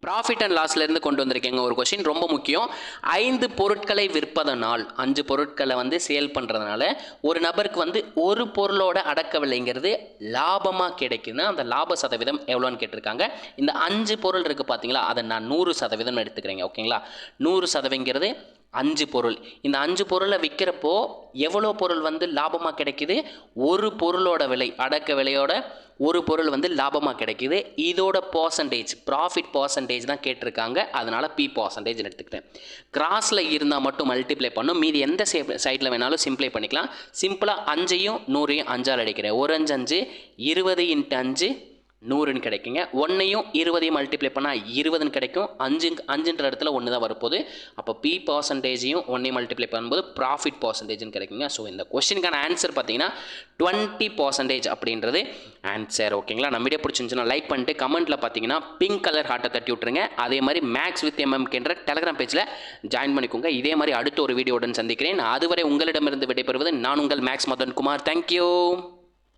Profit and லாஸ்லேருந்து கொண்டு வந்திருக்கேங்க ஒரு question ரொம்ப முக்கியம். 5 பொருட்களை விற்பதனால் 5 பொருட்களை சேல் பண்ணுறதுனால ஒரு நபருக்கு ஒரு பொருளோட அடக்க விலைங்கிறது லாபமாக கிடைக்குதுன்னா அந்த லாப சதவீதம் எவ்வளோன்னு கேட்டிருக்காங்க. இந்த 5 பொருள் இருக்குது பார்த்தீங்களா, அதை நான் 100% எடுத்துக்கிறேங்க. ஓகேங்களா, 100%ங்கிறது 5 பொருள். இந்த 5 பொருளை விற்கிறப்போ எவ்வளோ பொருள் லாபமாக கிடைக்குது? ஒரு பொருளோட விலை, அடக்க விலையோட ஒரு பொருள் லாபமாக கிடைக்குது. இதோட பர்சன்டேஜ், ப்ராஃபிட் பர்சன்டேஜ் தான் கேட்டிருக்காங்க. அதனால் பி பர்சன்டேஜ் எடுத்துக்கிட்டேன். கிராஸில் இருந்தால் மட்டும் மல்டிப்ளை பண்ணும், மீதி எந்த சைடில் வேணாலும் சிம்ப்ளை பண்ணிக்கலாம். சிம்பிளாக 5ஐயும் 100ஐயும் 5ஆல் அடிக்கிறேன். 1 5 5 20 × 5 100ன்னு கிடைக்குங்க. 1ஐயும் 20ஐயும் மல்டிப்ளை பண்ணால் 20ன்னு கிடைக்கும். 5ன்ற இடத்துல 1 தான் வரப்போகுது. அப்போ பி பர்சன்டேஜையும் 1ஐயும் மல்டிப்ளை பண்ணும்போது ப்ராஃபிட் பர்சன்டேஜ்னு கிடைக்குங்க. ஸோ இந்த கொஸ்டினுக்கான ஆன்சர் பார்த்தீங்கன்னா 20% அப்படின்றது ஆன்சர். ஓகேங்களா, நம்ம வீடியோ பிடிச்சிருந்துச்சுன்னா லைக் பண்ணிட்டு கமெண்ட்டில் பார்த்தீங்கன்னா பிங்க் கலர் ஹார்ட்டை தட்டி விட்டுருங்க. அதே மாதிரி மேக்ஸ் வித் எம்எம்கேன்ற டெலிகிராம் பேஜில் ஜாயின் பண்ணிக்கோங்க. இதே மாதிரி அடுத்த ஒரு வீடியோவுடன் சந்திக்கிறேன். அதுவரை உங்களிடமிருந்து விடைபெறுவது நான் உங்கள் மேக்ஸ் மதன் குமார். தேங்க்யூ.